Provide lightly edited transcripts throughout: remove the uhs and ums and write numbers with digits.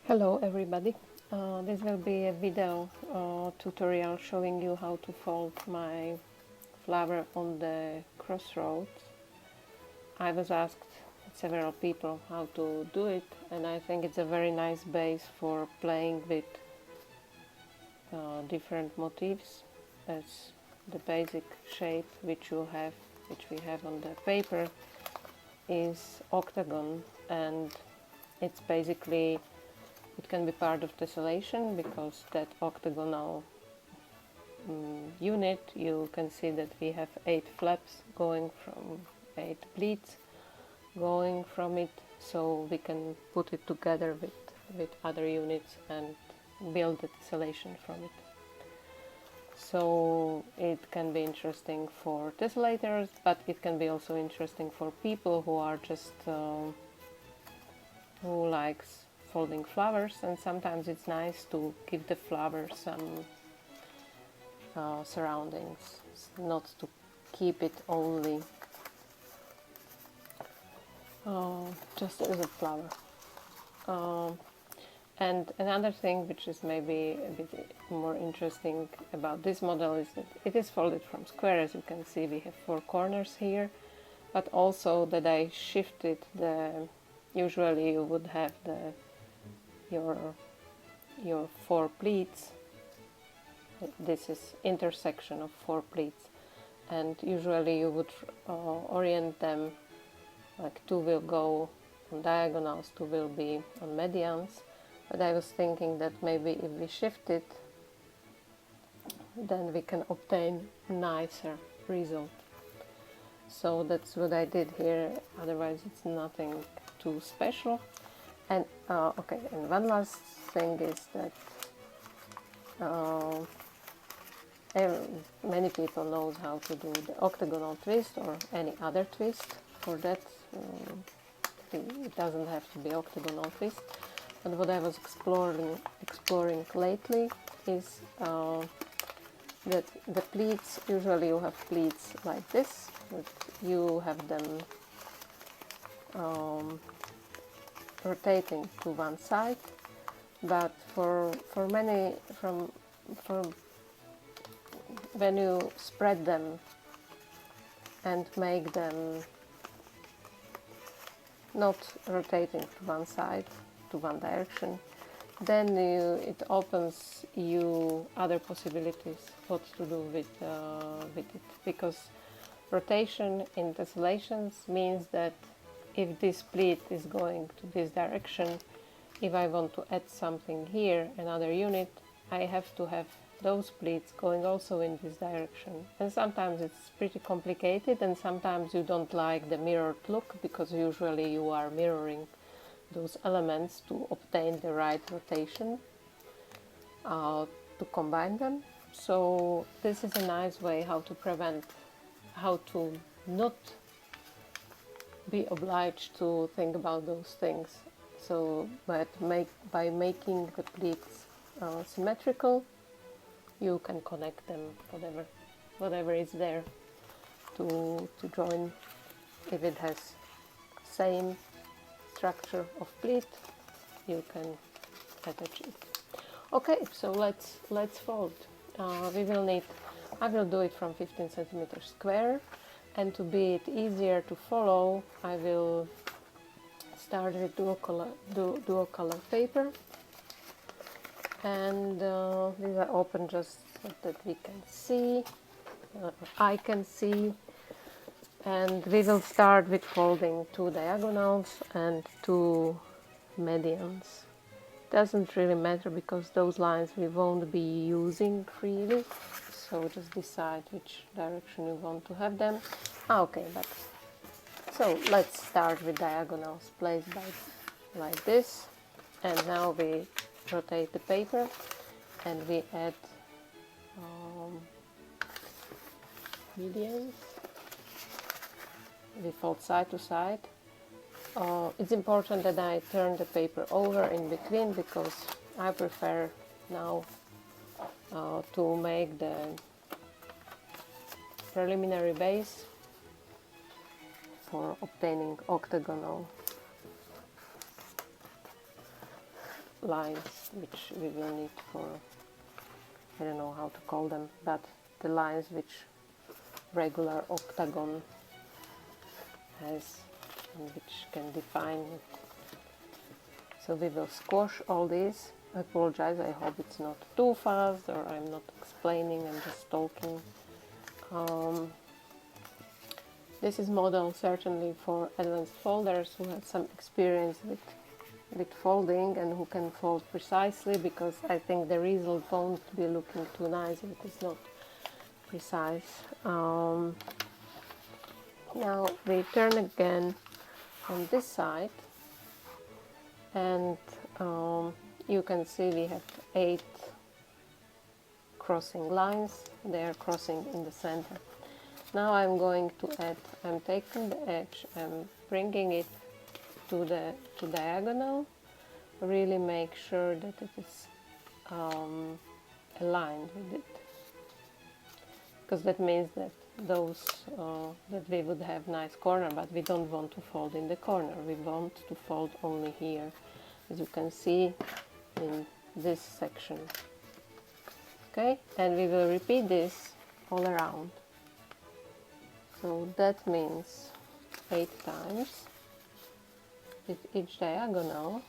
Hello everybody, this will be a video tutorial showing you how to fold my flower on the Crossroads. I was asked several people how to do it, and I think it's a very nice base for playing with different motifs, as the basic shape which we have on the paper is octagon, and it's basically, it can be part of tessellation because that octagonal unit, you can see that we have 8 flaps going from 8 pleats going from it, so we can put it together with other units and build the tessellation from it. So it can be interesting for tessellators, but it can be also interesting for people who are just who likes folding flowers, and sometimes it's nice to give the flower some surroundings, not to keep it only just as a flower. And another thing which is maybe a bit more interesting about this model is that it is folded from square. As you can see, we have 4 corners here, but also that I shifted the, usually you would have your 4 pleats. This is intersection of 4 pleats, and usually you would orient them like 2 will go on diagonals, 2 will be on medians. But I was thinking that maybe if we shift it, then we can obtain a nicer result. So that's what I did here, otherwise it's nothing too special. And okay, and one last thing is that many people knows how to do the octagonal twist or any other twist. For that, it doesn't have to be octagonal twist. But what I was exploring lately is that the pleats, usually you have pleats like this, that you have them rotating to one side, but for many, when you spread them and make them not rotating to one side, to one direction, then it opens you other possibilities what to do with it, because rotation in tessellations means that if this pleat is going to this direction, if I want to add something here, another unit, I have to have those pleats going also in this direction. And sometimes it's pretty complicated, and sometimes you don't like the mirrored look, because usually you are mirroring those elements to obtain the right rotation to combine them. So this is a nice way how to prevent, how to not be obliged to think about those things. So but by making the pleats symmetrical, you can connect them, whatever is there to join. If it has same structure of pleat, you can attach it. Okay, so let's fold. We will need, I will do it from 15 centimeters square, and to be it easier to follow, I will start with dual color paper, and these are open just so that we can see, I can see. And we will start with folding 2 diagonals and 2 medians. Doesn't really matter because those lines we won't be using freely, so just decide which direction you want to have them. Okay, but so let's start with diagonals placed like this, and now we rotate the paper and we add medians. We fold side to side. It's important that I turn the paper over in between, because I prefer now to make the preliminary base for obtaining octagonal lines which we will need for, I don't know how to call them, but the lines which regular octagon has and which can define it. So we will squash all these. I apologize, I hope it's not too fast or I'm not explaining, I'm just talking. This is model certainly for advanced folders who have some experience with folding and who can fold precisely, because I think the result won't be looking too nice if it is not precise. Now we turn again on this side, and you can see we have 8 crossing lines. They are crossing in the center. Now I'm going to add, I'm taking the edge, I'm bringing it to the diagonal, really make sure that it is aligned with it, because that means that those that we would have nice corner, but we don't want to fold in the corner, we want to fold only here, as you can see in this section. Okay, and we will repeat this all around. So that means 8 times with each diagonal.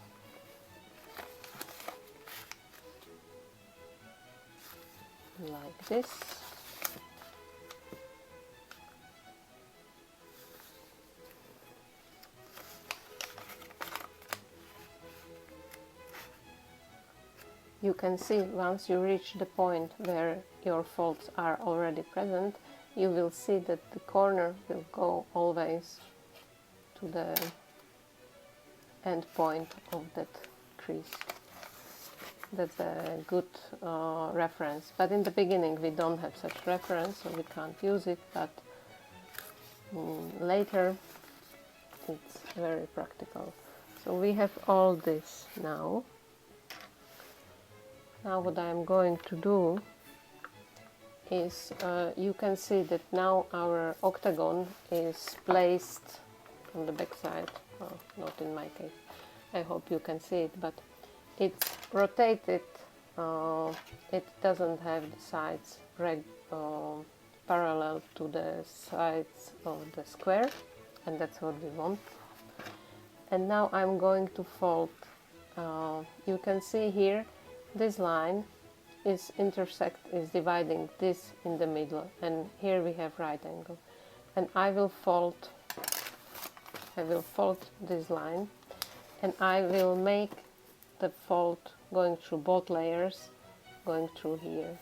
Like this. You can see once you reach the point where your folds are already present, you will see that the corner will go always to the end point of that crease. That's a good reference, but in the beginning we don't have such reference, so we can't use it, but later it's very practical. So we have all this now. Now what I'm going to do is, you can see that now our octagon is placed on the back side, well, not in my case, I hope you can see it, but it's rotated, it doesn't have the sides parallel to the sides of the square, and that's what we want. And now I'm going to fold, you can see here this line is dividing this in the middle, and here we have right angle, and I will fold this line, and I will make the fold going through both layers, going through here,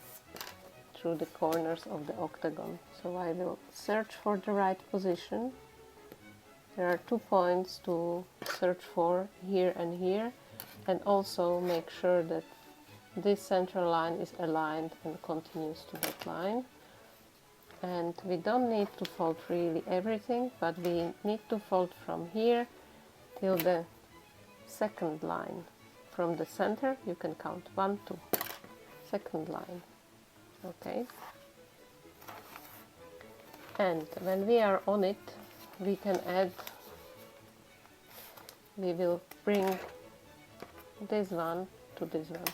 through the corners of the octagon. So I will search for the right position. There are 2 points to search for, here and here, and also make sure that this central line is aligned and continues to that line. And we don't need to fold really everything, but we need to fold from here till the second line. From the center you can count 1, 2, second line. Okay. And when we are on it, we can add, we will bring this one to this one.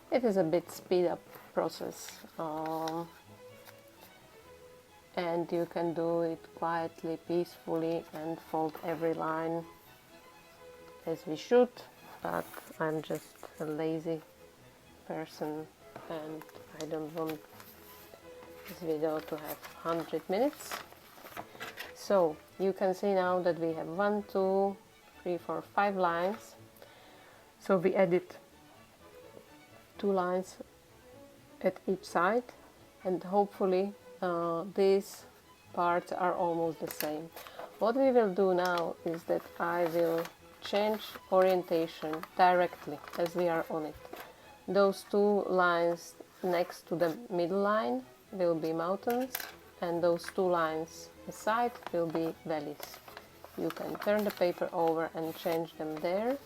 It is a bit speed up process, and you can do it quietly, peacefully, and fold every line as we should, but I'm just a lazy person and I don't want this video to have 100 minutes. So you can see now that we have 1, 2, 3, 4, 5 lines. So we added 2 lines at each side, and hopefully these parts are almost the same. What we will do now is that I will change orientation directly as we are on it. Those 2 lines next to the middle line will be mountains, and those 2 lines aside will be valleys. You can turn the paper over and change them there.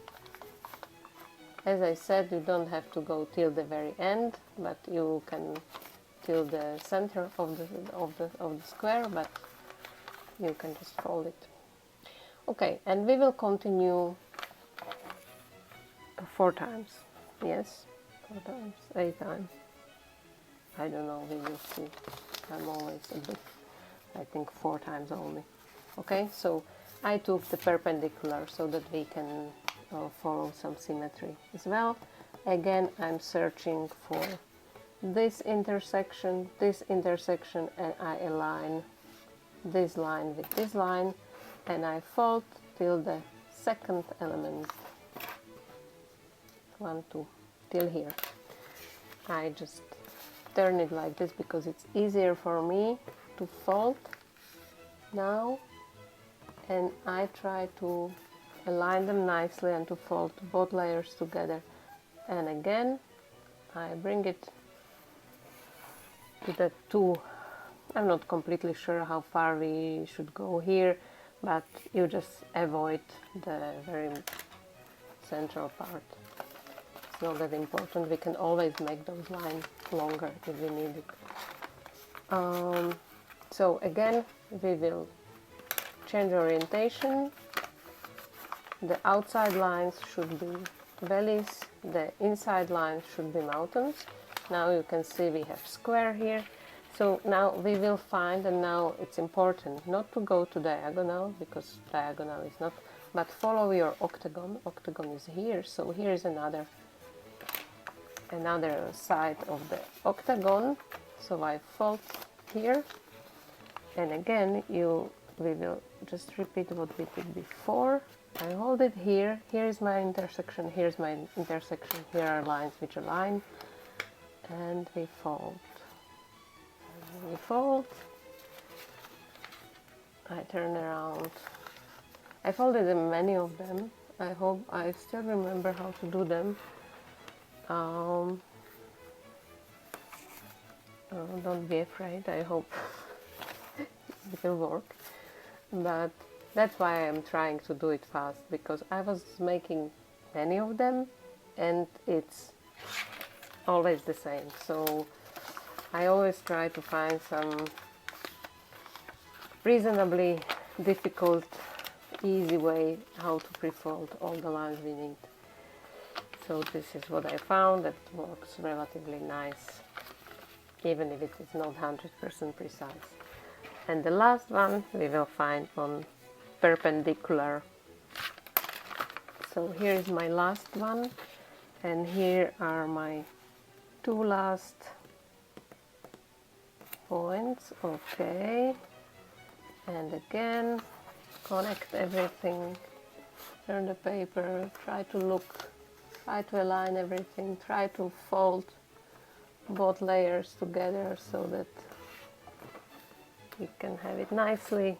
As I said, you don't have to go till the very end, but you can till the center of the square, but you can just fold it. Okay, and we will continue 4 times, yes, 4 times, 8 times, I don't know, we will see. I'm always a bit, I think 4 times only. Okay, so I took the perpendicular so that we can follow some symmetry as well. Again, I'm searching for this intersection, and I align this line with this line, and I fold till the second element, 1, 2, till here. I just turn it like this because it's easier for me to fold now, and I try to align them nicely and to fold both layers together. And again, I bring it to the 2. I'm not completely sure how far we should go here, but you just avoid the very central part. It's not that important. We can always make those lines longer if we need it. So again, we will change orientation. The outside lines should be valleys, the inside lines should be mountains. Now you can see we have square here. So now we will find, and now it's important not to go to diagonal, because diagonal is not, but follow your octagon. Octagon is here, so here is another side of the octagon. So I fold here, and again we will just repeat what we did before. I hold it here, here is my intersection, here's my intersection, here are lines which align, and we fold. And we fold. I turn around. I folded many of them. I hope I still remember how to do them. Don't be afraid, I hope it will work. But that's why I'm trying to do it fast, because I was making many of them and it's always the same. So I always try to find some reasonably difficult, easy way how to pre-fold all the lines we need. So this is what I found that works relatively nice, even if it is not 100% precise. And the last one we will find on perpendicular. So here is my last one, and here are my 2 last points. Okay, and again connect everything, turn the paper, try to align everything, try to fold both layers together so that you can have it nicely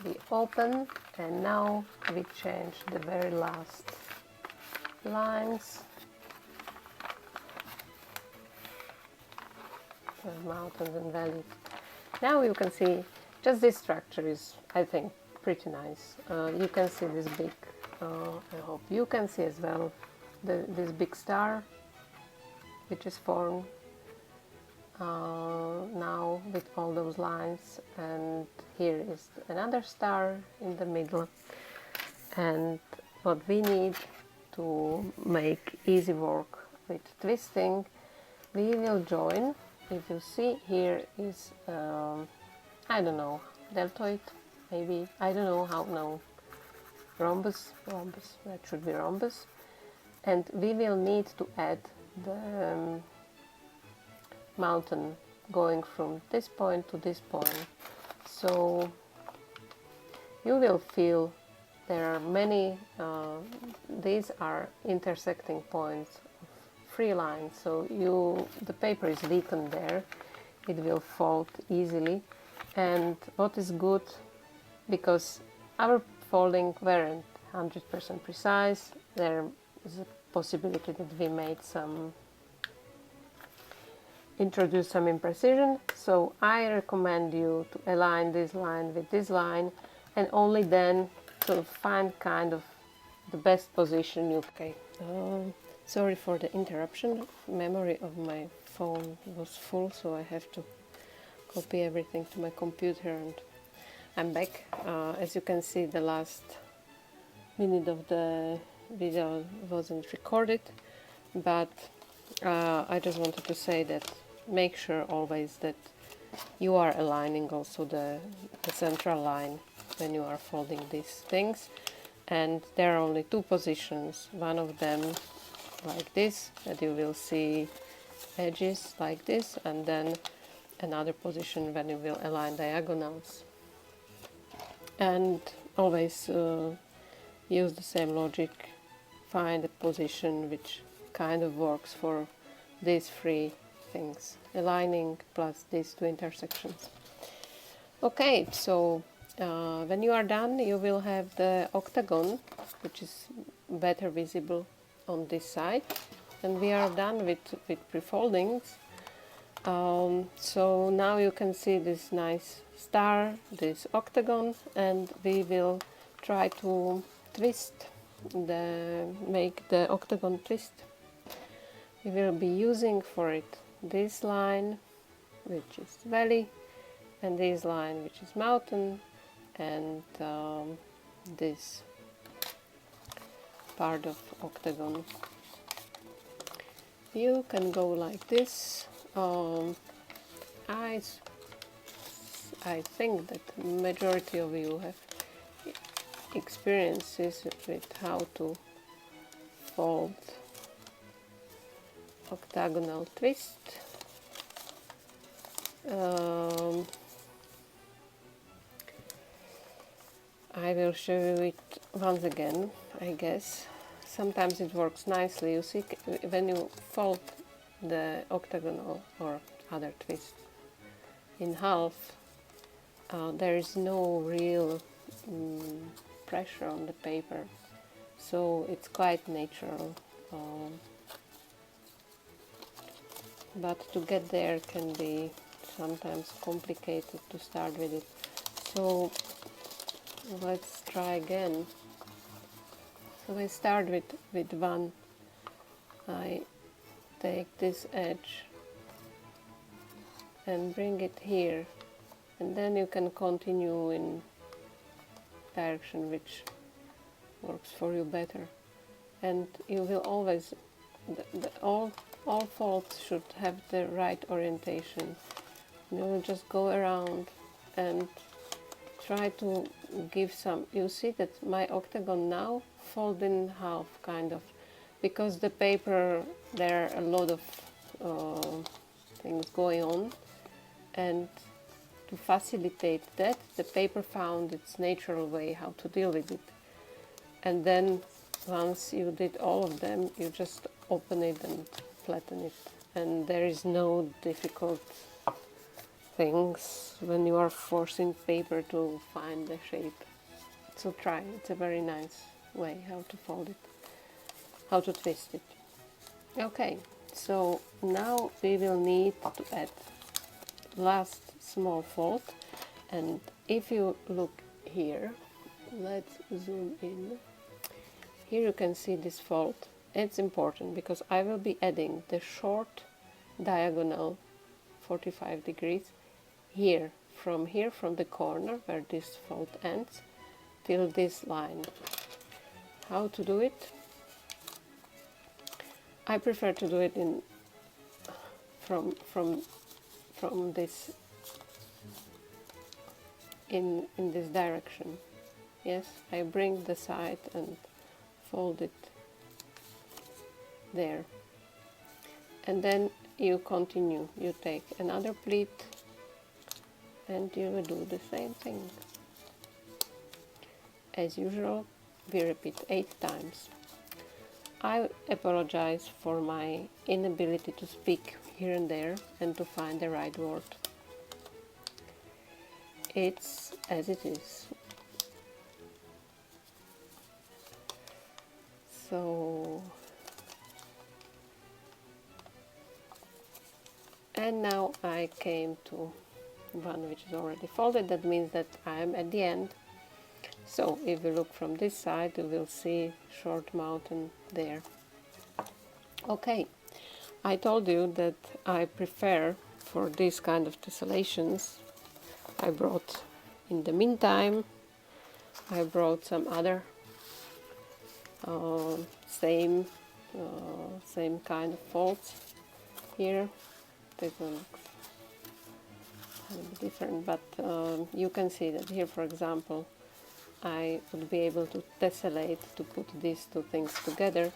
be open. And now we change the very last lines, the mountains and valleys. Now you can see just this structure is, I think, pretty nice. You can see this big, I hope you can see as well, this big star which is formed now with all those lines, and here is another star in the middle. And what we need to make easy work with twisting, we will join. If you see, here is I don't know, deltoid, maybe, I don't know how, no, rhombus, that should be rhombus. And we will need to add the mountain going from this point to this point. So you will feel there are many, these are intersecting points of free lines, so the paper is weakened there, it will fold easily. And what is good, because our folding weren't 100% precise, there is a possibility that we made some, introduce some imprecision. So I recommend you to align this line with this line, and only then to find kind of the best position you. Okay, sorry for the interruption. Memory of my phone was full, so I have to copy everything to my computer, and I'm back. As you can see, the last minute of the video wasn't recorded, but I just wanted to say that make sure always that you are aligning also the central line when you are folding these things. And there are only two positions, one of them like this, that you will see edges like this, and then another position when you will align diagonals. And always use the same logic, find a position which kind of works for these three things, aligning plus these two intersections. Okay, so when you are done, you will have the octagon, which is better visible on this side, and we are done with pre-foldings. So now you can see this nice star, this octagon, and we will try to make the octagon twist. We will be using for it this line, which is valley, and this line, which is mountain, and this part of octagon. You can go like this. I think that majority of you have experiences with how to fold octagonal twist. I will show you it once again, I guess. Sometimes it works nicely. You see, when you fold the octagonal or other twist in half, there is no real pressure on the paper, so it's quite natural. But to get there can be sometimes complicated to start with it. So let's try again. So I start with one. I take this edge and bring it here, and then you can continue in direction which works for you better. And you will always, all folds should have the right orientation. You will just go around and try to give some. You see that my octagon now fold in half, kind of, because the paper, there are a lot of things going on, and to facilitate that, the paper found its natural way how to deal with it. And then once you did all of them, you just open it and flatten it, and there is no difficult things when you are forcing paper to find the shape. So try, it's a very nice way how to fold it, how to twist it. Okay, so now we will need to add last small fold, and if you look here, let's zoom in. Here you can see this fold. It's important because I will be adding the short diagonal 45 degrees here from the corner where this fold ends till this line. How to do it? I prefer to do it in from this in this direction. Yes, I bring the side and fold it there, and then you continue. You take another pleat and you will do the same thing. As usual, we repeat 8 times. I apologize for my inability to speak here and there and to find the right word. It's as it is. So, and now I came to one which is already folded. That means that I'm at the end. So if you look from this side, you will see short mountain there. Okay, I told you that I prefer for these kind of tessellations. I brought, in the meantime, I brought some other same same kind of folds here. This one looks a little bit different, but you can see that here, for example, I would be able to tessellate to put these two things together,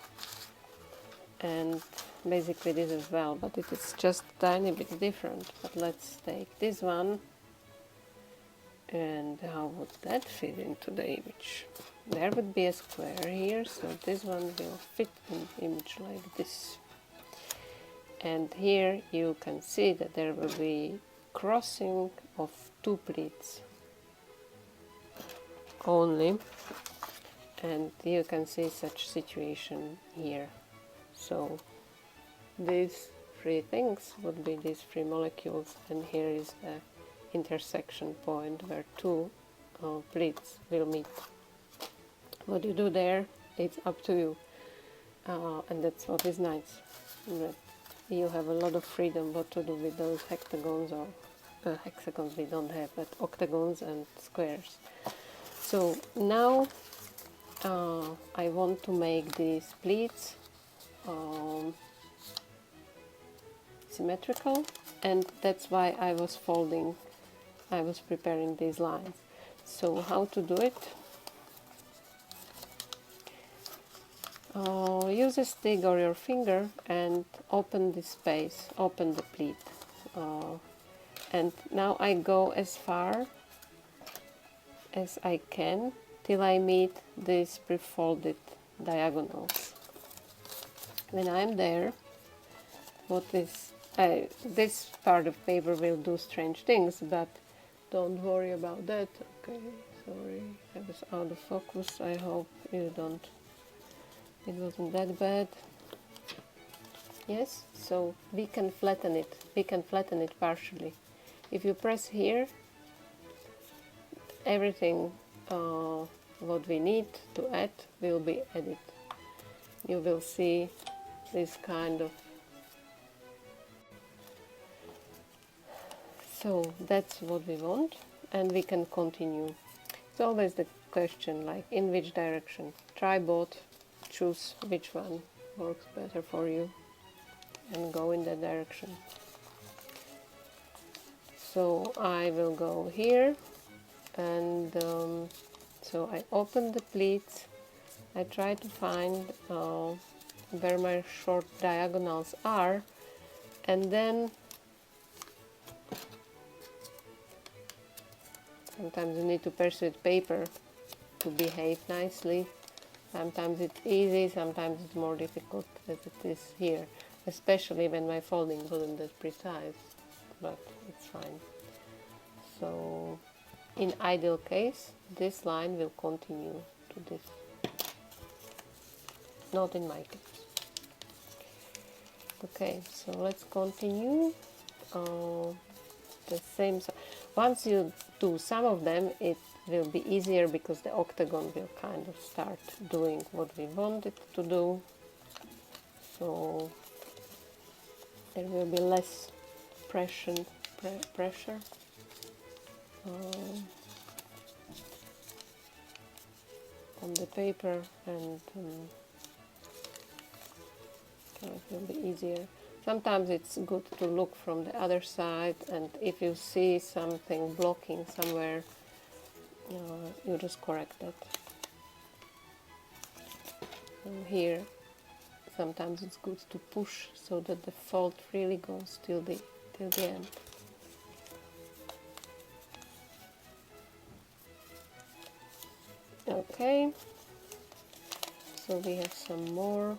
and basically this as well, but it is just a tiny bit different. But let's take this one, and how would that fit into the image? There would be a square here, so this one will fit in the image like this. And here you can see that there will be crossing of two pleats only, and you can see such situation here. So these three things would be these three molecules, and here is the intersection point where two pleats will meet. What you do there, it's up to you, and that's what is nice. That you have a lot of freedom what to do with those hexagons, or hexagons we don't have, but octagons and squares. So now I want to make these pleats symmetrical, and that's why I was preparing these lines. So how to do it? Use a stick or your finger and open this space, open the pleat. And now I go as far as I can till I meet these pre-folded diagonals. When I'm there, this part of paper will do strange things, but don't worry about that. Okay, sorry, I was out of focus. I hope you don't. It wasn't that bad. Yes, so we can flatten it. We can flatten it partially. If you press here, everything what we need to add will be added. You will see this kind of. So that's what we want, and we can continue. It's always the question, like, in which direction. Try both, choose which one works better for you, and go in that direction. So I will go here, and so I open the pleats. I try to find where my short diagonals are, and then sometimes you need to persuade paper to behave nicely. Sometimes it's easy, sometimes it's more difficult as it is here, especially when my folding wasn't that precise, but it's fine. So in ideal case, this line will continue to this. Not in my case. Okay, so let's continue. The same. Once you do some of them, it will be easier because the octagon will kind of start doing what we want it to do. So there will be less pressure on the paper, and so it will be easier. Sometimes it's good to look from the other side, and if you see something blocking somewhere, you just correct that. And here, sometimes it's good to push so that the fold really goes till the end. Okay, so we have some more.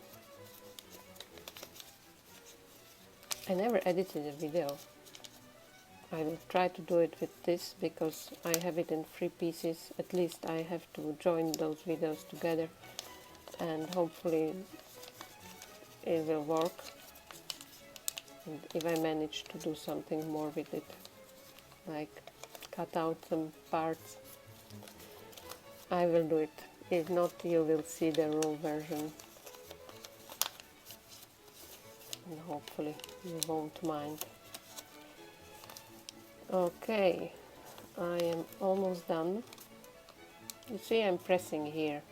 I never edited a video. I will try to do it with this because I have it in 3 pieces. At least I have to join those videos together, and hopefully it will work. And if I manage to do something more with it, like cut out some parts, I will do it. If not, you will see the raw version, and hopefully you won't mind. Okay, I am almost done. You see, I'm pressing here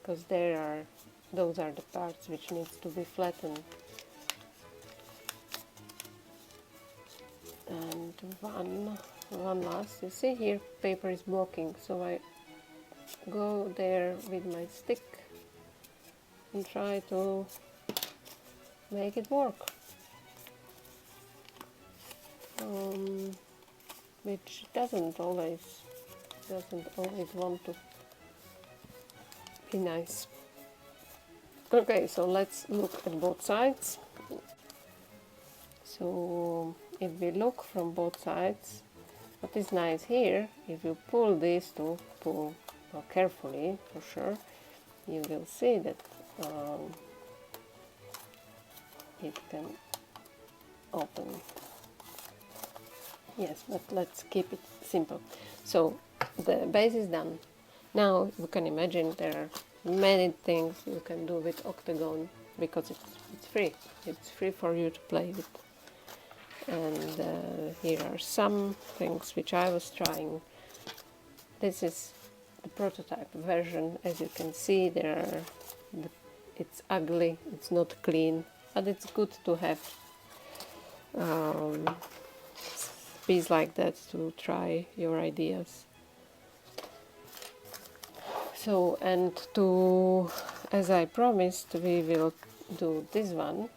because those are the parts which needs to be flattened. And one last, you see here paper is blocking, so I go there with my stick and try to make it work, which doesn't always want to be nice. Okay, so let's look at both sides. So if we look from both sides, what is nice here, if you pull these two, pull carefully for sure, you will see that it can open. Yes, but let's keep it simple. So the base is done. Now you can imagine there are many things you can do with octagon, because it's free. It's free for you to play with. And here are some things which I was trying. This is the prototype version. As you can see, it's ugly, it's not clean, but it's good to have piece like that to try your ideas. So, and as I promised, we will do this one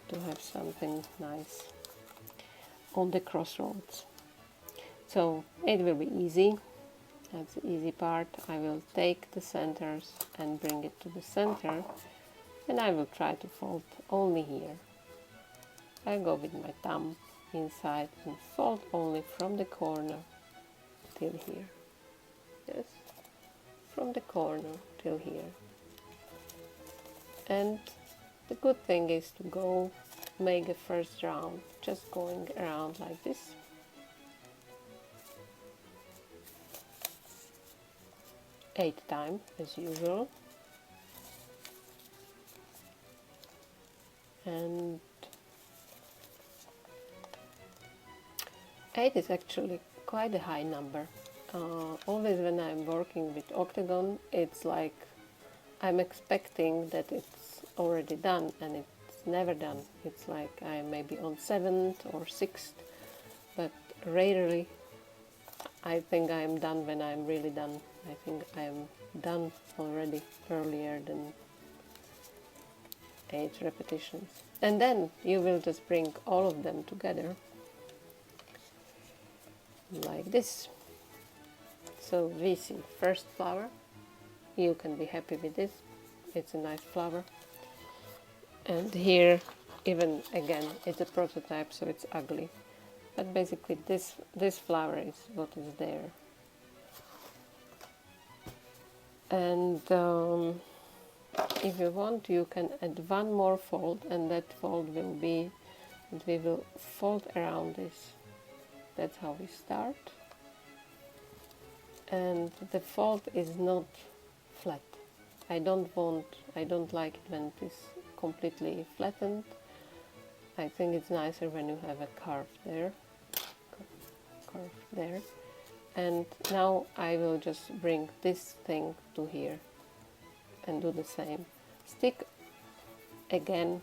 to have something nice on the Crossroads. So it will be easy. That's the easy part. I will take the centers and bring it to the center, and I will try to fold only here. I go with my thumb inside and fold only from the corner till here. Yes, from the corner till here. And the good thing is to go make a first round, just going around like this. Eight times as usual. And 8 is actually quite a high number. Always when I'm working with octagon, it's like I'm expecting that it's already done, and it's never done. It's like I'm maybe on 7th or 6th, but rarely I think I'm done when I'm really done. I think I'm done already earlier than 8 repetitions. And then you will just bring all of them together like this. So we see first flower. You can be happy with this. It's a nice flower. And here, even again, it's a prototype, so it's ugly. But basically this flower is what is there. And if you want, you can add one more fold, and that fold will be that we will fold around this. That's how we start. And the fold is not flat. I don't like it when it is completely flattened. I think it's nicer when you have a curve there. And now I will just bring this thing to here and do the same. Stick again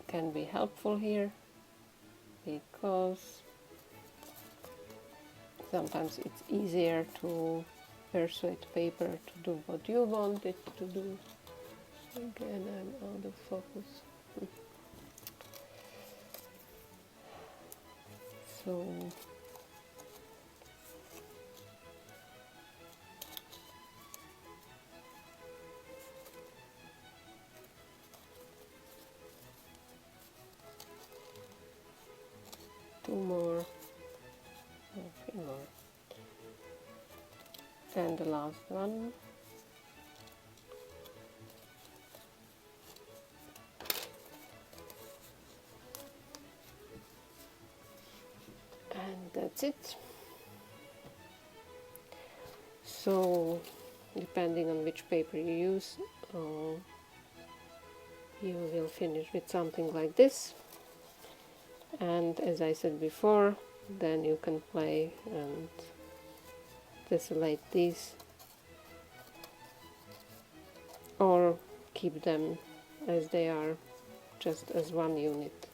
can be helpful here, because sometimes it's easier to persuade paper to do what you want it to do. Again, I'm out of focus. So two more, three more, and the last one. And that's it. So depending on which paper you use, you will finish with something like this. And as I said before, then you can play and tessellate these keep them as they are, just as one unit,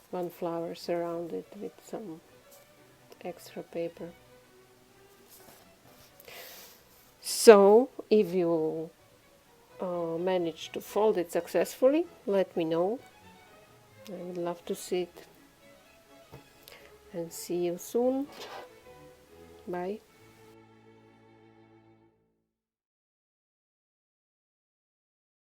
one flower surrounded with some extra paper. So if you manage to fold it successfully, let me know. I would love to see it. And see you soon. Bye.